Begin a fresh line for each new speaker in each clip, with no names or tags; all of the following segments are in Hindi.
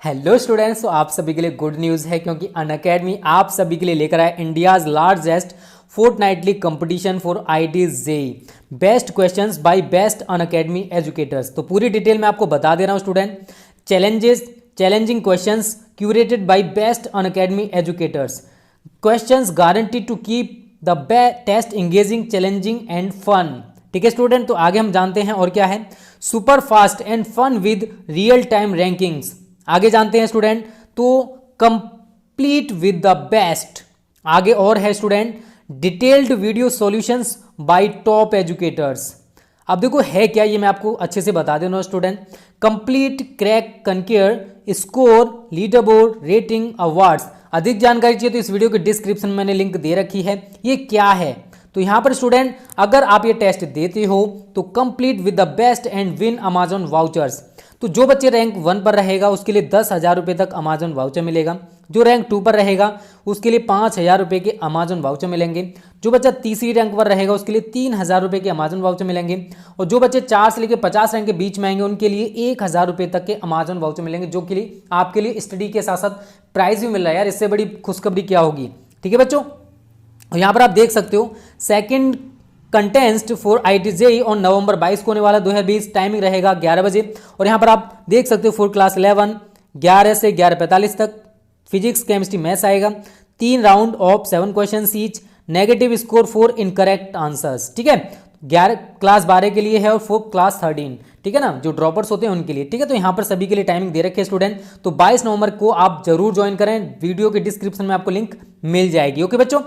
हेलो स्टूडेंट्स, तो आप सभी के लिए गुड न्यूज़ है क्योंकि अनअकैडमी आप सभी के लिए लेकर आए India's largest fortnightly competition for IIT JEE best questions by best Unacademy educators. तो पूरी डिटेल में आपको बता दे रहा हूँ student. Challenging questions curated by best Unacademy educators. Questions guarantee to keep the test engaging, challenging and fun. ठीक है स्टूडेंट, तो आगे हम जानते हैं और क्या है। Super fast and fun with real time rankings. आगे जानते हैं स्टूडेंट। तो कंप्लीट विद द बेस्ट। आगे और है student, detailed video solutions bye top educators. अब देखो है क्या, ये मैं आपको अच्छे से बता देना स्टूडेंट। कंप्लीट क्रैक कंकेयर score leader board rating awards. अधिक जानकारी चाहिए तो इस वीडियो के डिस्क्रिप्शन में मैंने लिंक दे रखी है। ये क्या है, तो यहां पर स्टूडेंट अगर आप ये टेस्ट देते हो तो complete with the best and win Amazon vouchers. तो जो बच्चे रैंक 1 पर रहेगा उसके लिए 10,000 रुपये तक अमेजॉन वाउचर मिलेगा। जो रैंक 2 पर रहेगा उसके लिए 5,000 रुपये के अमेजॉन वाउचर मिलेंगे। जो बच्चा तीसरी रैंक पर रहेगा उसके लिए 3,000 रुपये के अमेजॉन वाउचर मिलेंगे। और जो बच्चे 4 से लेकर 50 रैंक के बीच में आएंगे उनके लिए 1,000 रुपये तक के अमेजॉन वाउचर मिलेंगे, जो के लिए आपके लिए स्टडी के साथ साथ प्राइज भी मिल रहा है। यार इससे बड़ी खुशखबरी क्या होगी। ठीक है बच्चों, यहाँ पर आप देख सकते हो second contest for IIT JEE on November 22 को होने वाला 2020। टाइमिंग रहेगा 11 बजे। और यहाँ पर आप देख सकते हो फॉर क्लास 11 11 से 11:45 तक फिजिक्स केमिस्ट्री मैथ्स आएगा। 3 round of 7 question each, negative score for incorrect answers. ठीक है, 11 क्लास 12 के लिए है और फॉर क्लास 13, ठीक है ना, जो ड्रॉपर्स होते हैं उनके लिए। ठीक है, तो यहाँ पर सभी के लिए टाइमिंग दे रखे है स्टूडेंट। तो 22 नवंबर को आप जरूर ज्वाइन करें। वीडियो के डिस्क्रिप्शन में आपको लिंक मिल जाएगी। ओके बच्चों,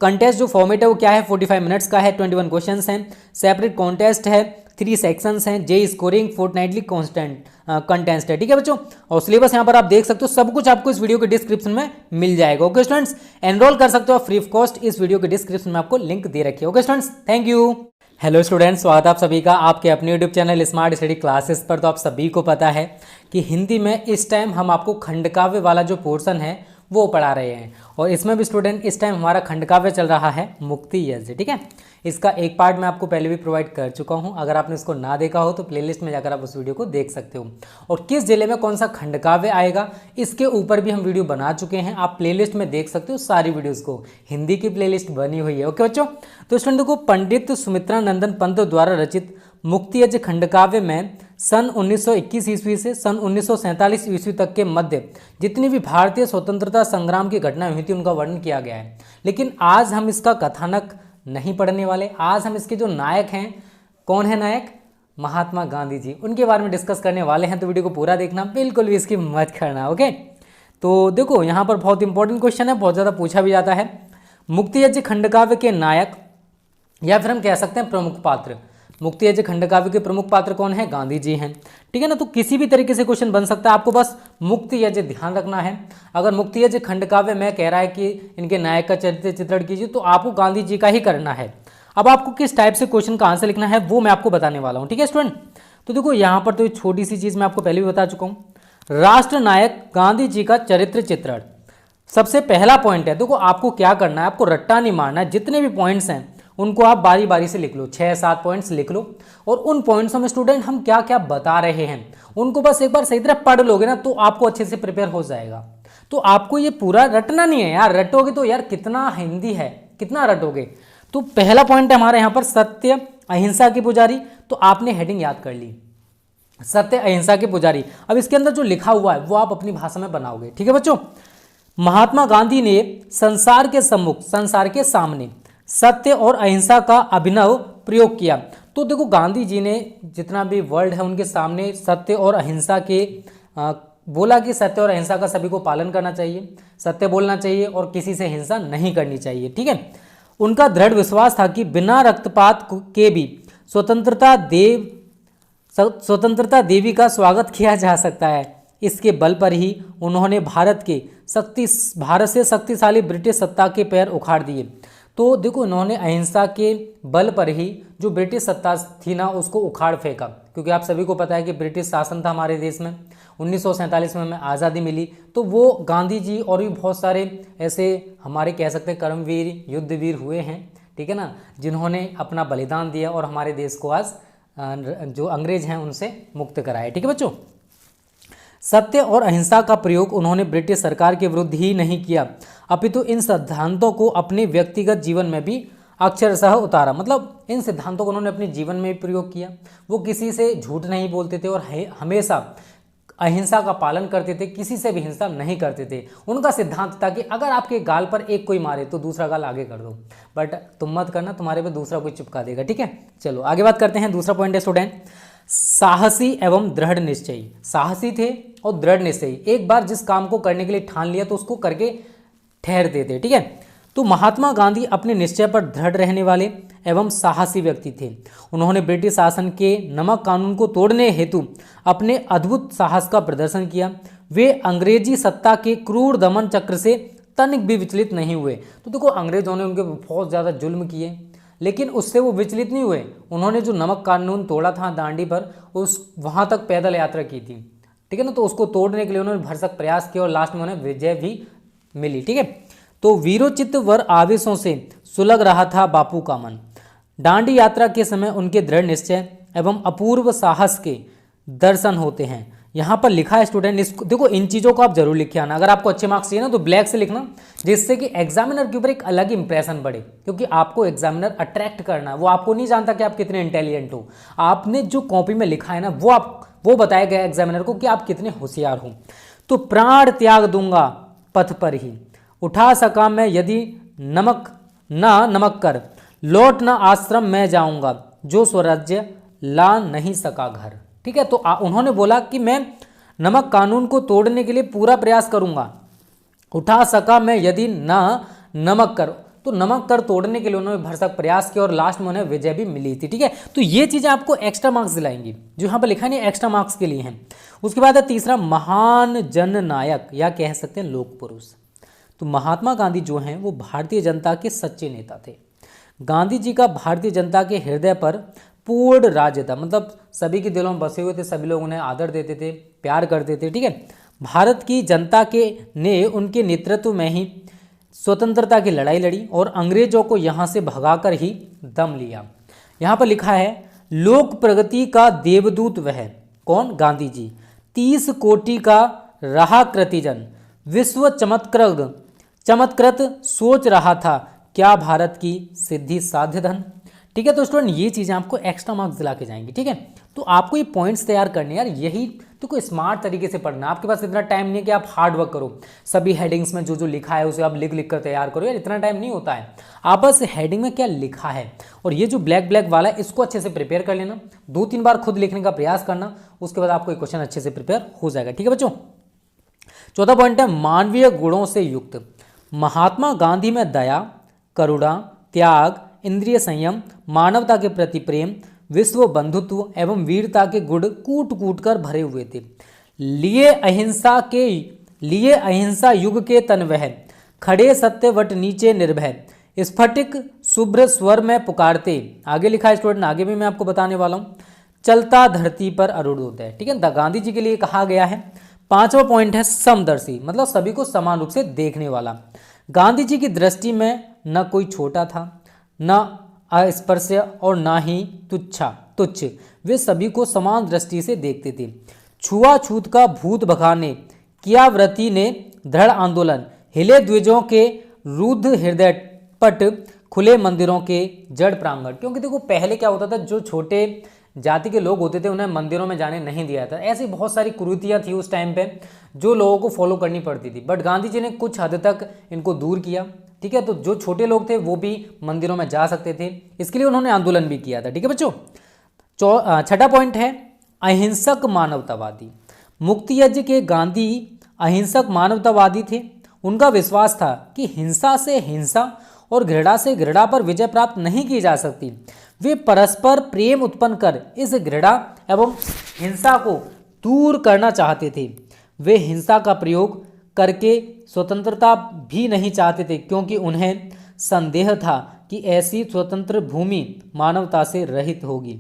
कंटेस्ट जो फॉर्मेट है वो क्या है, 45 मिनट्स का है, 21 क्वेश्चंस हैं, सेपरेट कॉन्टेस्ट है, 3 सेक्शंस हैं, जे स्कोरिंग फोर्टनाइटली कॉन्स्टेंट कंटेस्ट है। ठीक है बच्चों, और सिलेबस यहाँ पर आप देख सकते हो। सब कुछ आपको इस वीडियो के डिस्क्रिप्शन में मिल जाएगा। ओके स्टूडेंट्स, एनरोल कर सकते हो फ्री ऑफ कॉस्ट। इस वीडियो के डिस्क्रिप्शन में आपको लिंक दे रखी है। Okay students, thank you. Hello students, स्वागत है आप सभी का आपके अपने YouTube channel smart study classes पर। तो आप सभी को पता है कि हिंदी में इस टाइम हम आपको खंडकाव्य वाला जो पोर्शन है वो पढ़ा रहे हैं। और इसमें भी स्टूडेंट इस टाइम हमारा खंडकाव्य चल रहा है मुक्ति यज्ञ। ठीक है, इसका एक पार्ट मैं आपको पहले भी प्रोवाइड कर चुका हूं। अगर आपने इसको ना देखा हो तो प्लेलिस्ट में जाकर आप उस वीडियो को देख सकते हो। और किस जिले में कौन सा खंडकाव्य आएगा इसके ऊपर भी हम वीडियो बना चुके हैं। आप प्लेलिस्ट में देख सकते हो सारी वीडियोज़ को, हिंदी की प्लेलिस्ट बनी हुई है। ओके बच्चों, तो स्टूडेंट को पंडित सुमित्रा नंदन पंत द्वारा रचित मुक्ति यज्ञ खंडकाव्य में सन 1921 ईस्वी से सन 1947 ईस्वी तक के मध्य जितनी भी भारतीय स्वतंत्रता संग्राम की घटनाएं हुई थी उनका वर्णन किया गया है। लेकिन आज हम इसका कथानक नहीं पढ़ने वाले। आज हम इसके जो नायक हैं, कौन है नायक, महात्मा गांधी जी, उनके बारे में डिस्कस करने वाले हैं। तो वीडियो को पूरा देखना, बिल्कुल भी इसकी मत करना। ओके, तो देखो यहाँ पर बहुत इंपॉर्टेंट क्वेश्चन है, बहुत ज़्यादा पूछा भी जाता है। मुक्ति यज्ञ खंडकाव्य के नायक या फिर हम कह सकते हैं प्रमुख पात्र, मुक्ति यज्ञ खंडकाव्य के प्रमुख पात्र कौन है, गांधी जी हैं। ठीक है ना, तो किसी भी तरीके से क्वेश्चन बन सकता है, आपको बस मुक्ति यज्ञ ध्यान रखना है। अगर मुक्ति यज्ञ खंडकाव्य में कह रहा है कि इनके नायक का चरित्र चित्रण कीजिए तो आपको गांधी जी का ही करना है। अब आपको किस टाइप से क्वेश्चन का आंसर लिखना है वो मैं आपको बताने वाला हूँ। ठीक है स्टूडेंट, तो देखो यहाँ पर तो छोटी सी चीज़ मैं आपको पहले भी बता चुका हूँ। राष्ट्र नायक गांधी जी का चरित्र चित्रण सबसे पहला पॉइंट है। देखो आपको क्या करना है, आपको रट्टा नहीं मारना है। जितने भी पॉइंट्स हैं उनको आप बारी बारी से लिख लो, 6-7 पॉइंट्स लिख लो। और उन पॉइंट्सों में स्टूडेंट हम क्या क्या बता रहे हैं उनको बस एक बार सही तरह पढ़ लोगे ना तो आपको अच्छे से प्रिपेयर हो जाएगा। तो आपको ये पूरा रटना नहीं है यार, रटोगे तो यार कितना हिंदी है, कितना रटोगे। तो पहला पॉइंट है हमारे यहाँ पर सत्य अहिंसा के पुजारी। तो आपने हेडिंग याद कर ली, सत्य अहिंसा के पुजारी। अब इसके अंदर जो लिखा हुआ है वो आप अपनी भाषा में बनाओगे। ठीक है बच्चों, महात्मा गांधी ने संसार के सम्मुख, संसार के सामने सत्य और अहिंसा का अभिनव प्रयोग किया। तो देखो गांधी जी ने जितना भी वर्ल्ड है उनके सामने सत्य और अहिंसा के बोला कि सत्य और अहिंसा का सभी को पालन करना चाहिए, सत्य बोलना चाहिए और किसी से हिंसा नहीं करनी चाहिए। ठीक है, उनका दृढ़ विश्वास था कि बिना रक्तपात के भी स्वतंत्रता देवी का स्वागत किया जा सकता है। इसके बल पर ही उन्होंने भारत से शक्तिशाली ब्रिटिश सत्ता के पैर उखाड़ दिए। तो देखो उन्होंने अहिंसा के बल पर ही जो ब्रिटिश सत्ता थी ना उसको उखाड़ फेंका। क्योंकि आप सभी को पता है कि ब्रिटिश शासन था हमारे देश में, 1947 में हमें आज़ादी मिली। तो वो गांधी जी और भी बहुत सारे ऐसे हमारे कह सकते हैं कर्मवीर युद्धवीर हुए हैं। ठीक है ना, जिन्होंने अपना बलिदान दिया और हमारे देश को आज जो अंग्रेज हैं उनसे मुक्त कराया। ठीक है बच्चों, सत्य और अहिंसा का प्रयोग उन्होंने ब्रिटिश सरकार के विरुद्ध ही नहीं किया, अपितु इन सिद्धांतों को अपने व्यक्तिगत जीवन में भी अक्षरशः उतारा। मतलब इन सिद्धांतों को उन्होंने अपने जीवन में भी प्रयोग किया। वो किसी से झूठ नहीं बोलते थे और हमेशा अहिंसा का पालन करते थे, किसी से भी हिंसा नहीं करते थे। उनका सिद्धांत था कि अगर आपके गाल पर एक कोई मारे तो दूसरा गाल आगे कर दो, बट तुम मत करना, तुम्हारे पे दूसरा कोई चिपका देगा। ठीक है, चलो आगे बात करते हैं। दूसरा पॉइंट है स्टूडेंट, साहसी एवं दृढ़ निश्चयी। साहसी थे और दृढ़ निश्चयी, एक बार जिस काम को करने के लिए ठान लिया तो उसको करके ठहरते थे। ठीक है, तो महात्मा गांधी अपने निश्चय पर दृढ़ रहने वाले एवं साहसी व्यक्ति थे। उन्होंने ब्रिटिश शासन के नमक कानून को तोड़ने हेतु अपने अद्भुत साहस का प्रदर्शन किया। वे अंग्रेजी सत्ता के क्रूर दमन चक्र से तनिक भी विचलित नहीं हुए। तो देखो, अंग्रेजों ने उनके बहुत ज़्यादा जुल्म किए, लेकिन उससे वो विचलित नहीं हुए। उन्होंने जो नमक कानून तोड़ा था दांडी पर, वहाँ तक पैदल यात्रा की थी। ठीक है ना, तो उसको तोड़ने के लिए उन्होंने भरसक प्रयास किया और लास्ट में उन्हें विजय भी मिली। ठीक है, तो वीरोचित वर आवेशों से सुलग रहा था बापू का मन। दांडी यात्रा के समय उनके दृढ़ निश्चय एवं अपूर्व साहस के दर्शन होते हैं। यहाँ पर लिखा है स्टूडेंट, इसको देखो, इन चीज़ों को आप जरूर लिखे आना। अगर आपको अच्छे मार्क्स चाहिए ना तो ब्लैक से लिखना, जिससे कि एग्जामिनर के ऊपर एक अलग इंप्रेशन बढ़े, क्योंकि आपको एग्जामिनर अट्रैक्ट करना है। वो आपको नहीं जानता कि आप कितने इंटेलिजेंट हो, आपने जो कॉपी में लिखा है ना वो बताया गया एग्जामिनर को कि आप कितने होशियार हो। तो प्राण त्याग दूंगा पथ पर ही, उठा सका मैं यदि नमक कर, लौट न आश्रम में जाऊंगा, जो स्वराज्य ला नहीं सका घर। ठीक है, तो उन्होंने बोला कि मैं नमक कानून को तोड़ने के लिए पूरा प्रयास करूंगा, उठा सका मैं यदि नमक कर। तो नमक कर तोड़ने के लिए उन्होंने भरसक प्रयास किया और लास्ट में उन्हें विजय भी मिली थी। ठीक है, तो ये चीजें आपको एक्स्ट्रा मार्क्स दिलाएंगी, जो यहाँ पर लिखा नहीं एक्स्ट्रा मार्क्स के लिए हैं। उसके बाद है तीसरा, महान जननायक या कह सकते हैं लोक पुरुष। तो महात्मा गांधी जो हैं वो भारतीय जनता के सच्चे नेता थे। गांधी जी का भारतीय जनता के हृदय पर पूर्ण राज्य था, मतलब सभी के दिलों में बसे हुए थे, सभी लोग उन्हें आदर देते थे, प्यार करते थे। ठीक है, भारत की जनता के ने उनके नेतृत्व में ही स्वतंत्रता की लड़ाई लड़ी और अंग्रेजों को यहाँ से भगाकर ही दम लिया। यहाँ पर लिखा है, लोक प्रगति का देवदूत वह कौन? गांधी जी। 30 कोटि का रहा कृतिजन, विश्व चमत्कृत सोच रहा था, क्या भारत की सिद्धि साध्य धन। ठीक है, तो स्टूडेंट ये चीज़ें आपको एक्स्ट्रा मार्क्स दिला के जाएंगी। ठीक है, तो आपको ये पॉइंट्स तैयार करने यार, यही तो कोई स्मार्ट तरीके से पढ़ना। आपके पास इतना टाइम नहीं है कि आप हार्ड वर्क करो, सभी हेडिंग्स में जो जो लिखा है उसे आप लिख लिख कर तैयार करो, यार इतना टाइम नहीं होता है। आप बस हेडिंग में क्या लिखा है और ये जो ब्लैक वाला है इसको अच्छे से प्रिपेयर कर लेना, 2-3 बार खुद लिखने का प्रयास करना, उसके बाद आपको ये क्वेश्चन अच्छे से प्रिपेयर हो जाएगा। ठीक है बच्चों, चौथा पॉइंट है मानवीय गुणों से युक्त। महात्मा गांधी में दया, करुणा, त्याग, इंद्रिय संयम, मानवता के प्रति प्रेम, विश्व बंधुत्व एवं वीरता के गुण कूट कूट कर भरे हुए थे। लिए अहिंसा युग के तन वह, खड़े सत्यवट नीचे निर्भय, स्फटिक शुभ्र स्वर में पुकारते। आगे लिखा है स्टूडेंट, आगे भी मैं आपको बताने वाला हूं, चलता धरती पर अरूढ़ होता है। ठीक है, गांधी जी के लिए कहा गया है। पांचवा पॉइंट है समदर्शी, मतलब सभी को समान रूप से देखने वाला। गांधी जी की दृष्टि में न कोई छोटा था, न अस्पृश्य और ना ही तुच्छ, वे सभी को समान दृष्टि से देखते थे। छुआछूत का भूत भगाने किया व्रती ने दृढ़ आंदोलन, हिले द्विजों के रुद्ध हृदय पट, खुले मंदिरों के जड़ प्रांगण। क्योंकि देखो पहले क्या होता था, जो छोटे जाति के लोग होते थे उन्हें मंदिरों में जाने नहीं दिया था। ऐसी बहुत सारी कुरीतियाँ थी उस टाइम पे जो लोगों को फॉलो करनी पड़ती थी, बट गांधी जी ने कुछ हद तक इनको दूर किया। ठीक है, तो जो छोटे लोग थे वो भी मंदिरों में जा सकते थे, इसके लिए उन्होंने आंदोलन भी किया था। ठीक है बच्चों, छठा पॉइंट है अहिंसक मानवतावादी। मुक्ति यज्ञ के गांधी अहिंसक मानवतावादी थे। उनका विश्वास था कि हिंसा से हिंसा और घृणा से घृणा पर विजय प्राप्त नहीं की जा सकती। वे परस्पर प्रेम उत्पन्न कर इस घृणा एवं हिंसा को दूर करना चाहते थे। वे हिंसा का प्रयोग करके स्वतंत्रता भी नहीं चाहते थे, क्योंकि उन्हें संदेह था कि ऐसी स्वतंत्र भूमि मानवता से रहित होगी।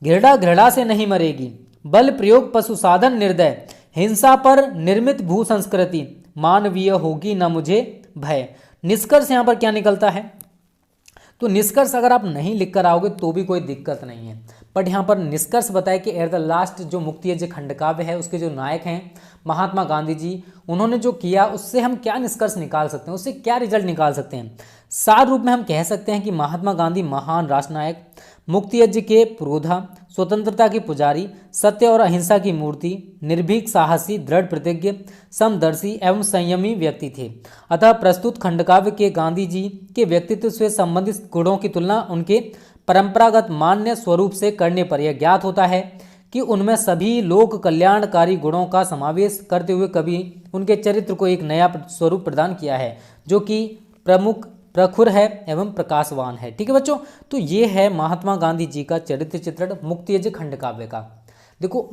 घृणा से नहीं मरेगी, बल प्रयोग पशु साधन निर्दय, हिंसा पर निर्मित भू संस्कृति मानवीय होगी न मुझे भय। निष्कर्ष यहाँ पर क्या निकलता है? तो निष्कर्ष अगर आप नहीं लिख कर आओगे तो भी कोई दिक्कत नहीं है, बट यहाँ पर निष्कर्ष बताए कि एट द लास्ट जो मुक्तियज्ञ खंडकाव्य है उसके जो नायक हैं महात्मा गांधी जी, उन्होंने जो किया उससे हम क्या निष्कर्ष निकाल सकते हैं, उससे क्या रिजल्ट निकाल सकते हैं। सार रूप में हम कह सकते हैं कि महात्मा गांधी महान राष्ट्रनायक, मुक्तियज्ञ के पुरोधा, स्वतंत्रता के पुजारी, सत्य और अहिंसा की मूर्ति, निर्भीक, साहसी, दृढ़ प्रतिज्ञ, समदर्शी एवं संयमी व्यक्ति थे। अतः प्रस्तुत खंडकाव्य के गांधी जी के व्यक्तित्व से संबंधित गुणों की तुलना उनके परंपरागत मान्य स्वरूप से करने पर यह ज्ञात होता है कि उनमें सभी लोक कल्याणकारी गुणों का समावेश करते हुए कभी उनके चरित्र को एक नया स्वरूप प्रदान किया है जो कि प्रमुख, प्रखुर है एवं प्रकाशवान है। ठीक है बच्चों, तो ये है महात्मा गांधी जी का चरित्र चित्रण मुक्तियज्ञ खंडकाव्य का। देखो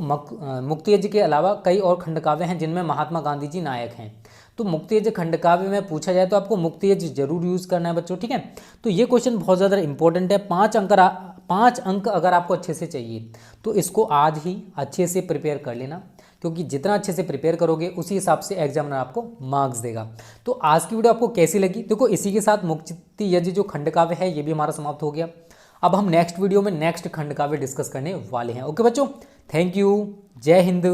मुक्तियज्ञ के अलावा कई और खंडकाव्य हैं जिनमें महात्मा गांधी जी नायक हैं। तो मुक्तियज्ञ खंडकाव्य में पूछा जाए तो आपको मुक्तियज्ञ जरूर यूज करना है बच्चों। ठीक है, तो ये क्वेश्चन बहुत ज़्यादा इंपॉर्टेंट है। 5 अंक अगर आपको अच्छे से चाहिए तो इसको आज ही अच्छे से प्रिपेयर कर लेना, क्योंकि जितना अच्छे से प्रिपेयर करोगे उसी हिसाब से एग्जामिनर आपको मार्क्स देगा। तो आज की वीडियो आपको कैसी लगी? देखो इसी के साथ मुक्तियज्ञ जो खंडकाव्य है ये भी हमारा समाप्त हो गया। अब हम नेक्स्ट वीडियो में नेक्स्ट खंडकाव्य डिस्कस करने वाले हैं। ओके बच्चों, थैंक यू, जय हिंद।